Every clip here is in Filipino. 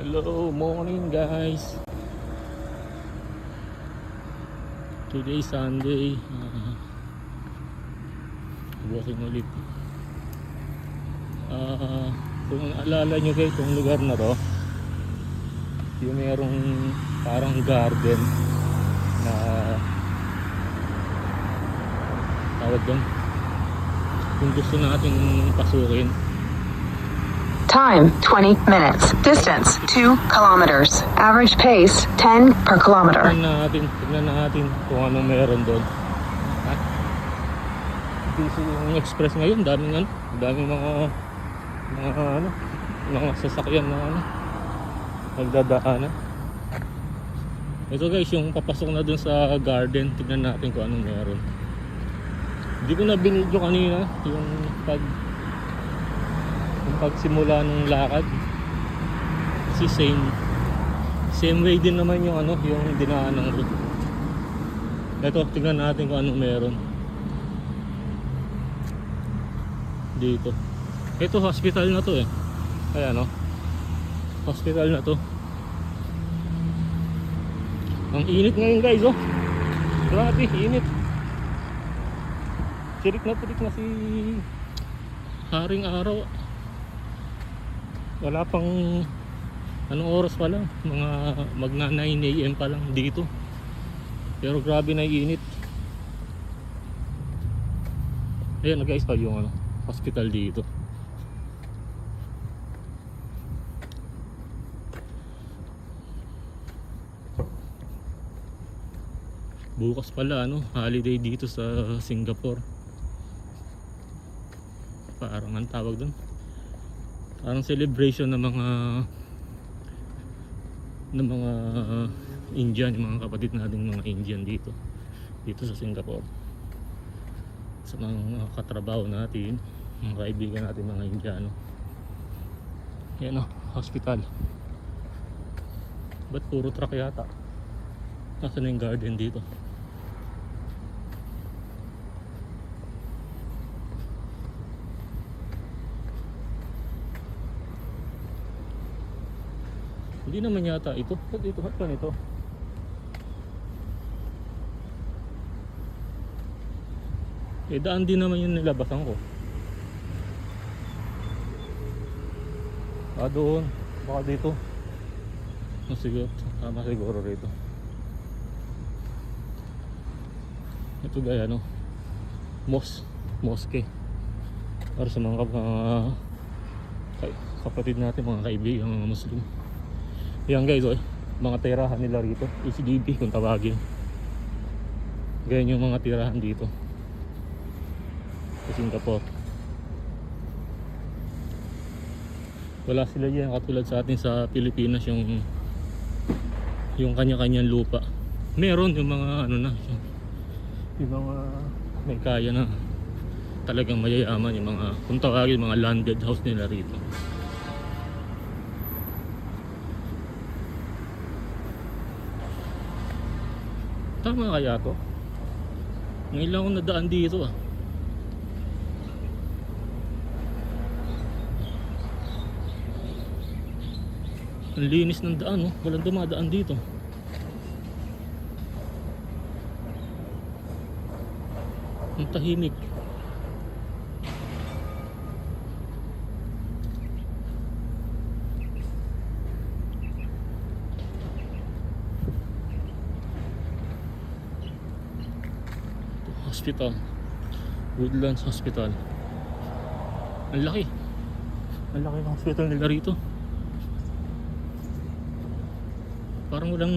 Hello, morning guys. Today Sunday. Walking ulit. Kung alala nyo guys, itong lugar na to, yung merong parang garden na tawag doon. Kung gusto nating pasukin, time 20 minutes, distance 2 kilometers, average pace 10 per kilometer. tignan natin kung anong meron doon. Busy yung express ngayon, daming mga sasakyan na nagdadaanan. Ito guys, yung papasok na dun sa garden, tignan natin kung anong meron. Hindi ko na binidyo kanina yung pagsimula ng lakad, kasi same way din naman yung yung dinaan ng route. Ito, tignan natin kung anong meron dito. Ito, hospital na to eh. Ayan hospital na to. Ang init ngayon guys grabe init. Tirik na si haring araw. Wala pang anong oras pa lang, mga magna 9 AM pa lang dito, pero grabe na init. Ayan guys, yung hospital dito. Bukas pala holiday dito sa Singapore. Parang ang tawag doon, parang celebration ng mga Indian, yung mga kapatid nating mga Indian dito sa Singapore. Sa mga katrabaho natin, mga kaibigan natin mga Indiano. Yan hospital. Ba't puro truck yata? Nasaan na yung garden dito? Hindi naman yata ito. Ito ito. Daan din naman yung nilabasan ko. Doon. Baka dito. Sige, tama siguro rito. Ito gaya mosque. Para sa mga kapatid natin, mga kaibigan, mga Muslim. Yan guys, mga tirahan nila rito, HDB kung tawagin. Ganyan yung mga tirahan dito sa Singapore. Wala sila yan katulad sa atin sa Pilipinas, yung kanya-kanyang lupa. Meron yung mga yung mga may kaya na talagang mayayaman, yung mga kung tawagin mga landed house nila rito. Tama kaya to? Ngayon lang akong nadaan dito Ang linis ng daan walang dumadaan dito. Ang tahimik. Hospital, Woodlands Hospital. Ang laki ng hospital nila rito. Parang walang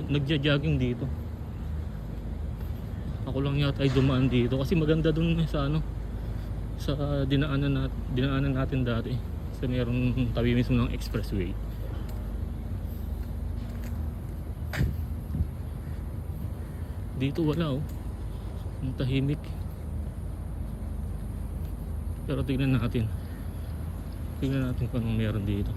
nagja-jogging dito. Ako lang yata ay dumaan dito kasi maganda dun sa dinaanan natin dati. Kasi mayroong tabi mismo ng expressway. Dito wala ang tahimik. Pero tignan natin kung anong meron dito.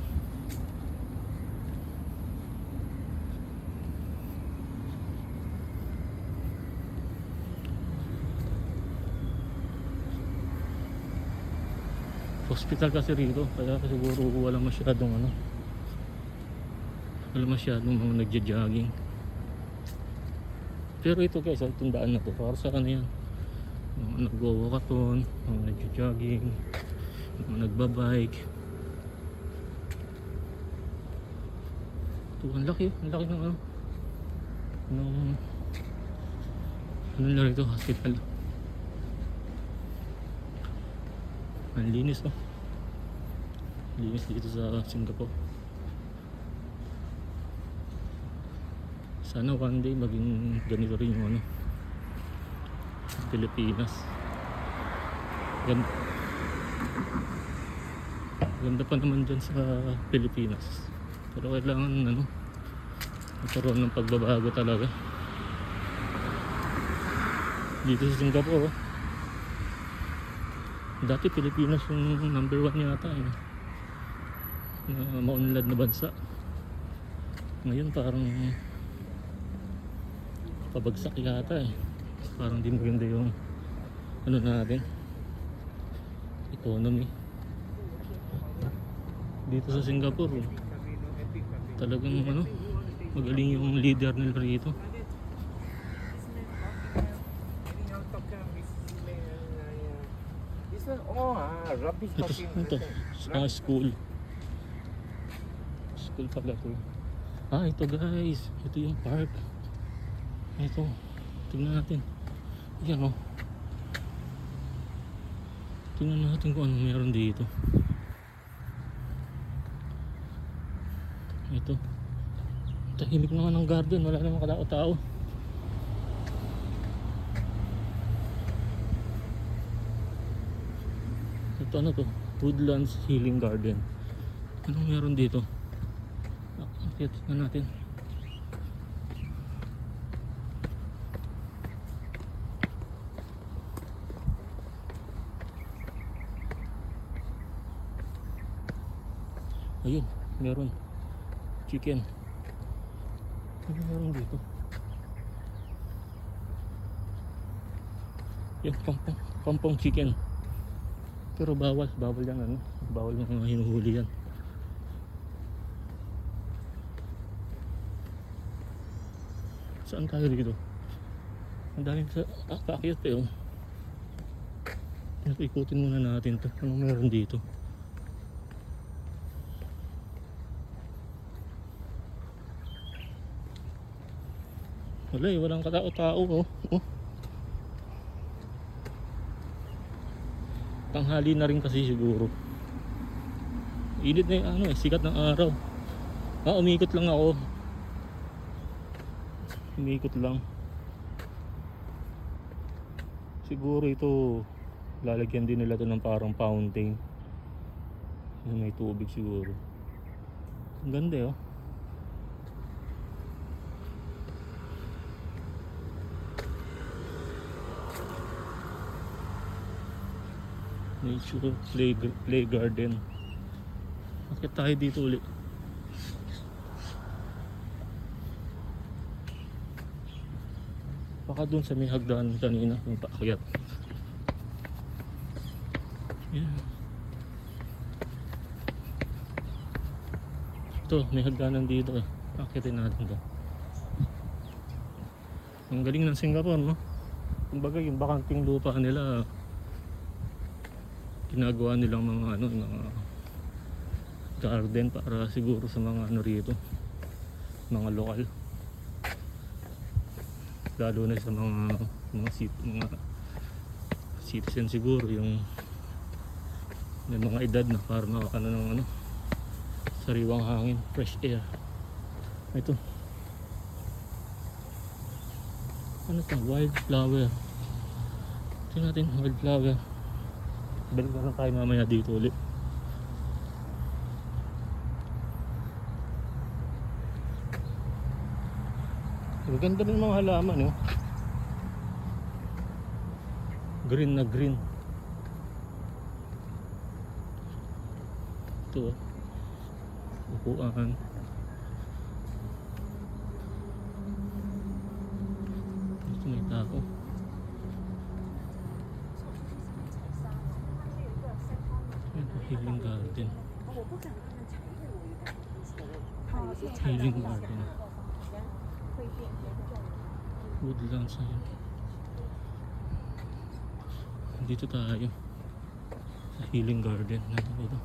Hospital kasi rito, kaya siguro wala masyadong Wala masyadong mga nagja-jogging. Pero ito guys, itong daan na to, para sa ano yan, mga nagwo-walkathon, mga nagja-jogging, mga nagbabike. Ito, ang laki ng ano, ano na rito, hospital. Ang linis, oh. Linis dito sa Singapore. Sana one day maging ganito rin yung ano, Pilipinas. Ganda, ganda pa naman dyan sa Pilipinas. Pero kailangan ano, magkaroon ng pagbabago talaga. Dito sa Singapore, oh. Dati Pilipinas yung number 1 yata na maunlad na bansa. Ngayon parang pabagsak yata parang di maganda yung ano natin, economy dito sa Singapore. Talagang ano, magaling yung leader nila rito. Rubbish Ito school pala to. Ito guys, ito yung park. Ito, tingnan natin. Yan, oh. Tingnan natin kung ano meron dito. Ito, tahimik naman ng garden, wala namang katao-tao. Ito ano to, Woodlands Healing Garden. Anong meron dito? Tingnan natin. Ayun, meron chicken. Ano meron dito? Yung pampong chicken. Pero bawal yan ano. Bawal yung mga hinuhuli yan. Saan tayo dito? Ang daming kaakyat oh. Ikutin muna natin to. Anong meron dito? Wala walang katao-tao oh. Tanghali na rin kasi siguro. Init na yung ano sikat ng araw. Umikot lang ako. Umikot lang. Siguro ito lalagyan din nila to ng parang fountain. May tubig siguro. Ang ganda oh. Nature play garden. Bakit tayo dito ulit? Baka dun sa may hagdan kanina yung paakyat. Yeah. Ito, may hagdanan dito Akyatin natin to. Ang galing ng Singapore, no? Kumbaga yung bakanting lupa nila ginagawa nilang mga mga garden para siguro sa mga rito, mga lokal, lalo na sa mga citizen siguro, yung may mga edad na para makakano ng sariwang hangin, fresh air. Ito ano to, wildflower. Tingnan natin, wildflower. Balik na lang tayo mamaya dito ulit. Maganda rin mga halaman green na green. Ito upuan. Dito may tao. Healing garden. Healing garden. Woodlands na yun. Dito tayo sa healing garden na dito.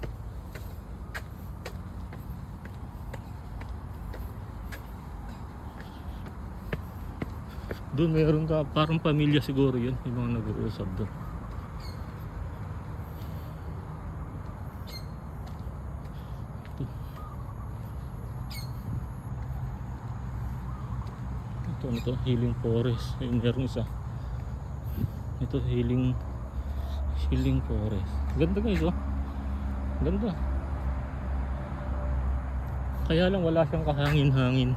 Doon meron ka parang pamilya siguro yun, yung mga nag-uusap doon. Ito healing forest. Ayun, meron isa. Ito healing forest. Ganda guys, oh. Ganda. Kaya lang wala siyang kahangin-hangin.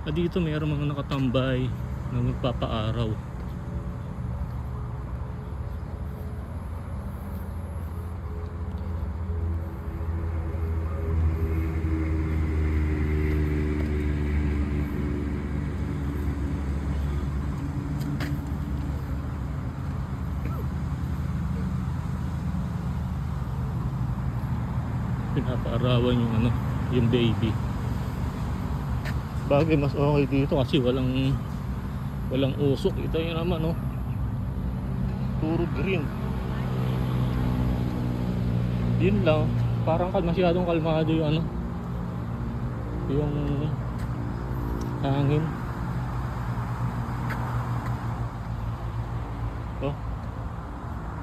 Dito mayroong mga nakatambay na magpapaaraw. Pinapaarawan yung yung baby. Bagay mas okay dito kasi walang usok. Ito yun naman, oh. Puro green. Yun lang, parang masyadong kalmado yung yung hangin. Oh,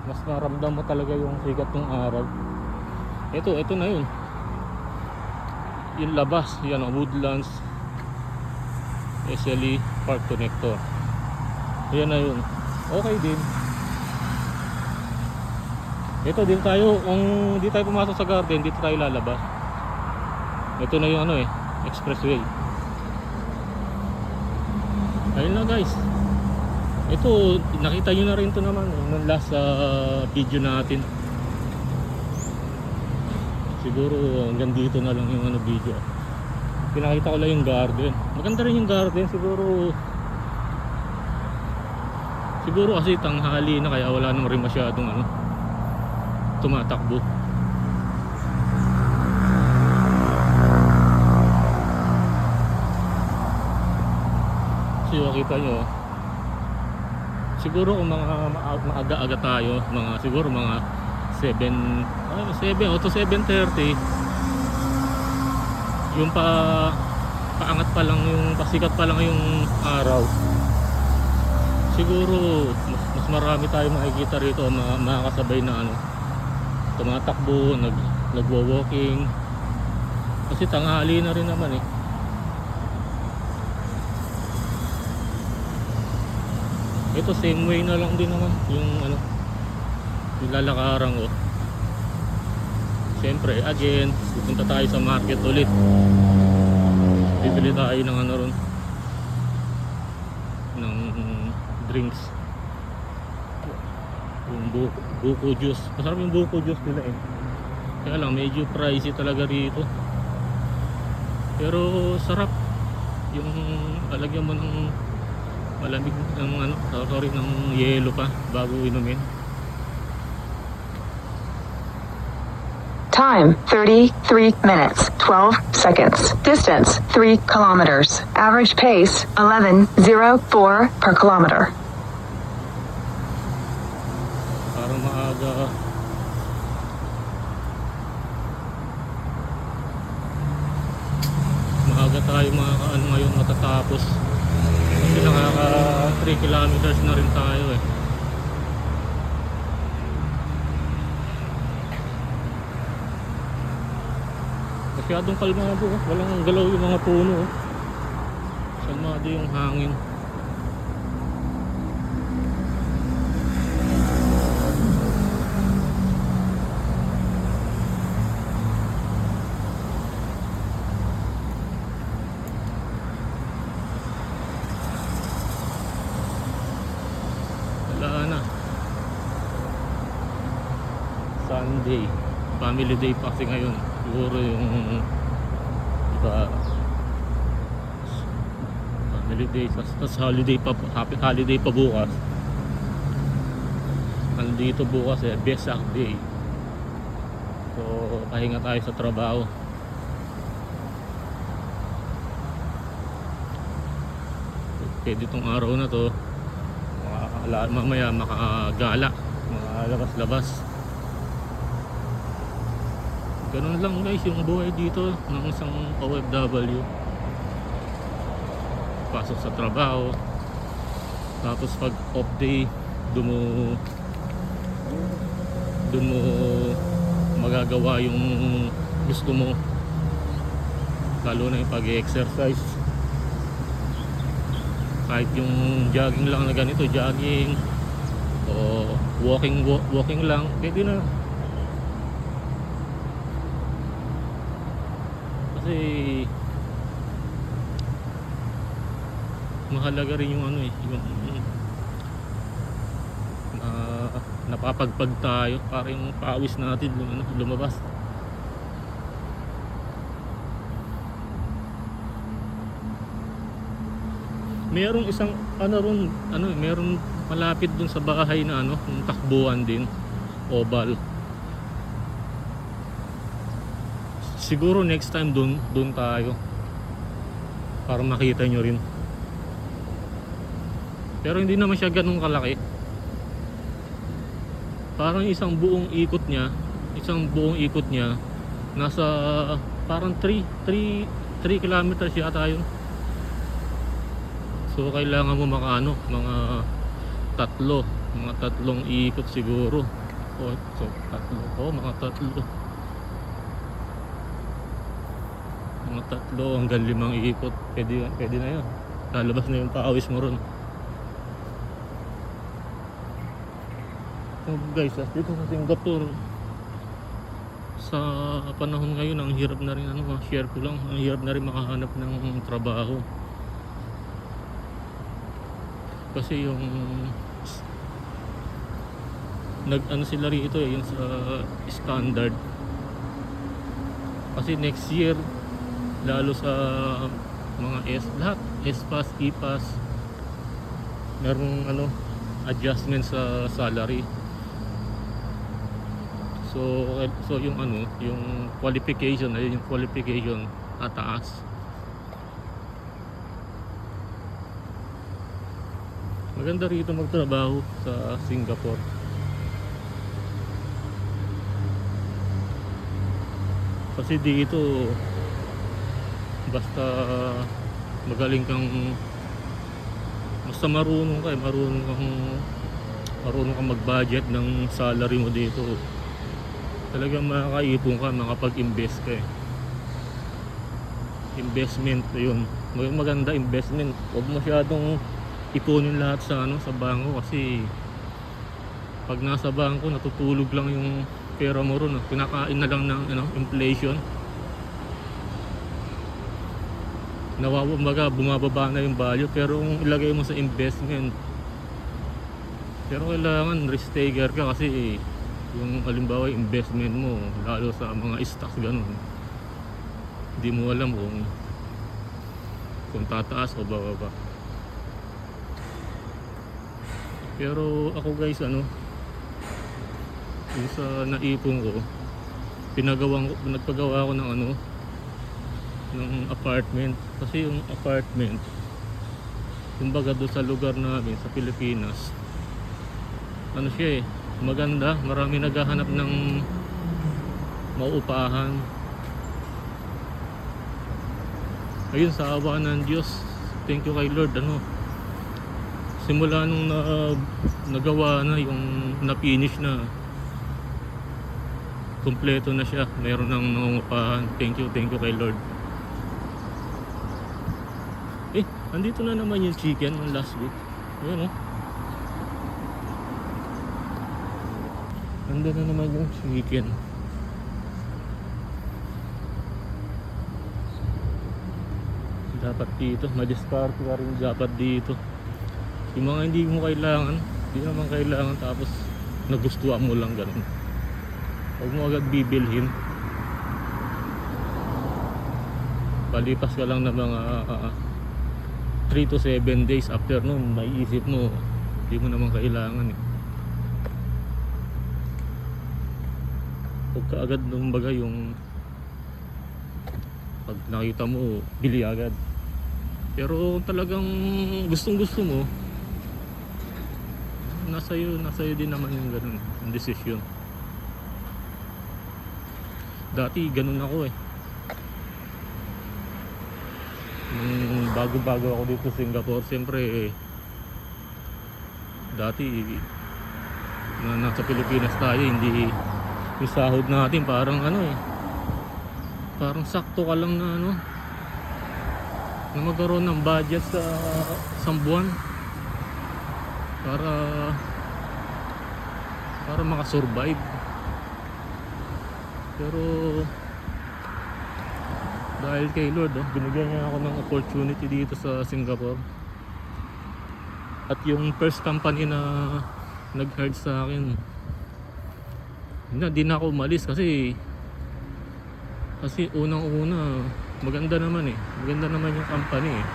mas maramdam mo talaga yung sikat ng araw. Ito na yun. Yung labas, yan ang Woodlands SLE Park Connector. Yan na yun. Okay din. Ito din tayo, kung di tayo pumasok sa garden, dito tayo lalabas. Ito na yung expressway. Ayun na guys. Ito, nakita nyo na rin to naman nung last video natin. Siguro hanggang dito na lang yung video. Pinakita ko lang yung garden. Maganda rin yung garden. Siguro kasi tanghali na kaya wala nang rin masyadong tumatakbo. So makita nyo, siguro kung mga maaga-aga tayo, siguro mga 7 o to 7:30, yung paangat pa lang, yung pasikat pa lang yung araw, siguro mas marami tayo makikita rito, makakasabay na tumatakbo, nagwo-walking, kasi tanghali na rin naman eh. Ito same way na lang din naman yung lalakaran ko. Siyempre again pupunta tayo sa market ulit, bibili tayo ng ron, ng drinks, yung buko juice. Masarap yung buko juice nila eh, kaya lang medyo pricey talaga rito, pero sarap. Yung alagyan mo ng malamig ng yelo pa bago inumin. Time 33 minutes 12 seconds. Distance 3 kilometers. Average pace 11:04 per kilometer. Parang maaga. Maaga tayo ngayon matatapos. Kasi nakaka 3 kilometers na rin tayo eh. Masyadong kalmado, walang galaw yung mga puno. Kalmado yung hangin. Wala na. Sunday, family day pa kasi ngayon. Siguro yung family day, tas holiday pa, happy holiday pa bukas. Nandito bukas Vesak Day. So pahinga tayo sa trabaho. Pwede itong araw na to mamaya makagala, makalabas-labas. Ganun lang guys yung buhay dito ng isang OFW. Pasok sa trabaho, tapos pag off day dun mo magagawa yung gusto mo, lalo na yung pag-exercise. Kahit yung jogging lang na ganito, jogging o walking lang, pwede na. Kasi mahalaga rin yung ano yung napapagpag tayo para yung pawis natin lumabas. Merong isang meron malapit dun sa bahay na yung takbuhan din, oval. Siguro next time dun tayo para makita nyo rin. Pero hindi naman siya ganun kalaki. Parang isang buong ikot niya nasa parang 3 kilometers yata yun. So kailangan mo mga tatlong ikot siguro. Mga tatlo hanggang 5 ikot. Pwede na yun. Lalabas na yung pawis mo ron. So guys, dito sa Singapore, sa panahon ngayon, ang hirap na rin share ko lang, ang hirap na rin makahanap ng trabaho. Kasi yung sila rito yung sa standard. Kasi next year, lalo sa mga lahat S-Pass, E-Pass, merong adjustment sa salary. So yung qualification tataas. Maganda rito magtrabaho sa Singapore. Kasi dito basta magaling kang, basta marunong kang mag-budget ng salary mo dito, talagang makakaipon ka, makapag-invest ka Investment yun, maganda investment. Huwag masyadong ipunin lahat sa bangko, kasi pag nasa bangko natutulog lang yung pera mo ron, kinakain na lang ng inflation. Bumababa na yung value, pero kung ilagay mo sa investment, pero kailangan risk taker ka, kasi yung halimbawa investment mo lalo sa mga stocks ganun, hindi mo alam kung tataas o bababa. Pero ako guys, yung sa naipon ko, nagpagawa ko ng apartment. Kasi yung apartment, kumbaga doon sa lugar namin sa Pilipinas, siya maganda, marami naghahanap ng mauupahan. Ayun, sa awa ng Diyos, thank you kay Lord, simula nung nagawa na yung na-finish na, kumpleto na siya, mayroon ng nangungupahan. Thank you kay Lord. Andito na naman yung chicken ng last week. Ayun andito na naman yung chicken. Dapat dito madiskarte ka rin dapat dito. Yung mga hindi naman kailangan, tapos nagustuhan mo lang, ganun. Huwag mo agad bibilhin. Palipas ka lang ng mga 3 to 7 days after nun, maiisip mo hindi mo naman kailangan Huwag ka agad nung bagay yung pag nakita mo, bili agad. Pero talagang gustong gusto mo, nasa iyo din naman yung ganun, yung decision. Dati ganun ako eh. Nung bago-bago ako dito sa Singapore, siyempre dati na nasa Pilipinas tayo, hindi yung sahod natin parang ano eh, parang sakto ka lang na ano, na magkaroon ng budget sa isang buwan para makasurvive. Pero dahil kay Lord, binigyan niya ako ng opportunity dito sa Singapore. At yung first company na nag-hire sa akin, di na ako umalis kasi unang-una maganda naman yung company eh.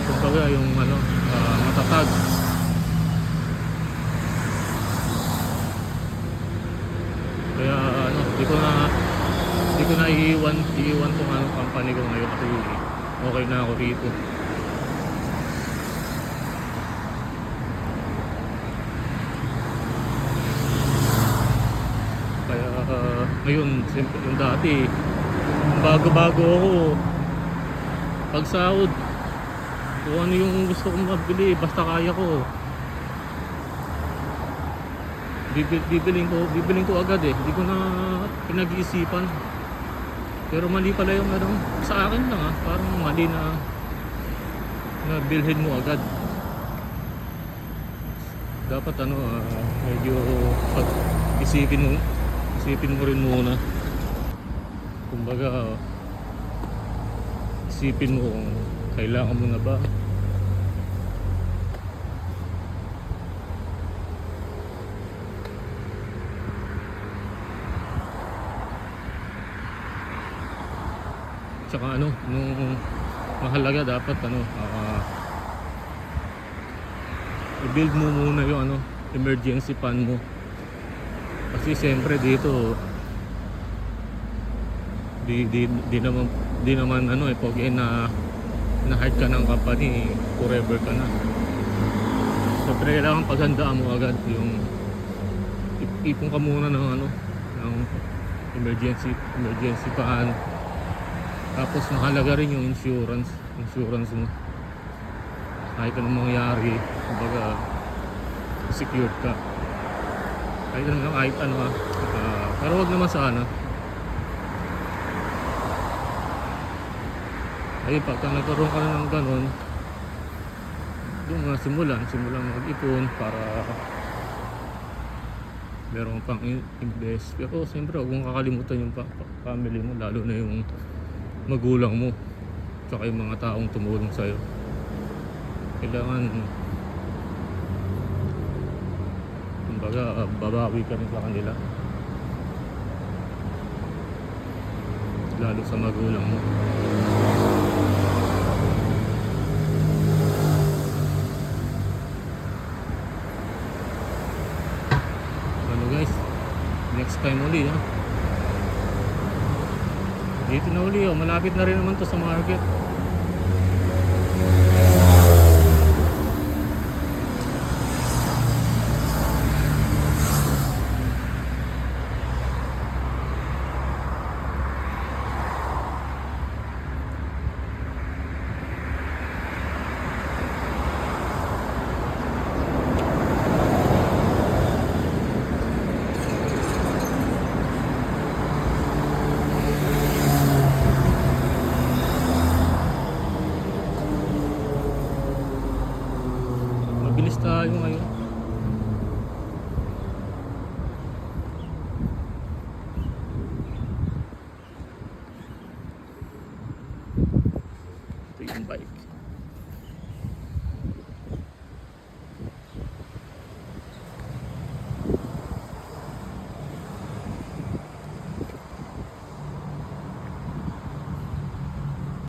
Kumbaga yung ano, matatag. Kaya ano, di ko na iiwan kung anong company ko ngayon kasi okay na ako rito. Kaya ngayon, siyempre yung dati, bago-bago ako, pag sahod, kung ano yung gusto kong mabili, basta kaya ko, bibiling ko agad eh. Hindi ko na pinag-iisipan. Pero mali pala yung ano, sa akin lang parang mali na bilhin mo agad. Dapat ano, medyo pag isipin mo rin muna. Kumbaga, isipin mo kung kailangan mo na ba. Tsaka ano, nung mahalaga dapat ano, i-build mo muna yung ano, emergency fund mo. Kasi siyempre dito di naman ano pogi na hire ka ng company, forever ka na. So kailangan paghandaan mo agad yung ipon ka muna ng ano, ng emergency fund. Tapos mahalaga rin yung insurance mo. Kahit anong mangyari, kumbaga secured ka. Kahit ano pero wag naman sana. Ay pagka nagkaroon ka na ng ganon, doon nga simulan mag-ipon para meron pang invest. Pero siyempre huwag mong kakalimutan yung family mo, lalo na yung magulang mo tsaka yung mga taong tumulong sa'yo. Kailangan kumbaga babawi ka rin sa kanila, lalo sa magulang mo. Ano guys, next time uli dito na uli malapit na rin naman to sa market. Mabilis tayo ngayon.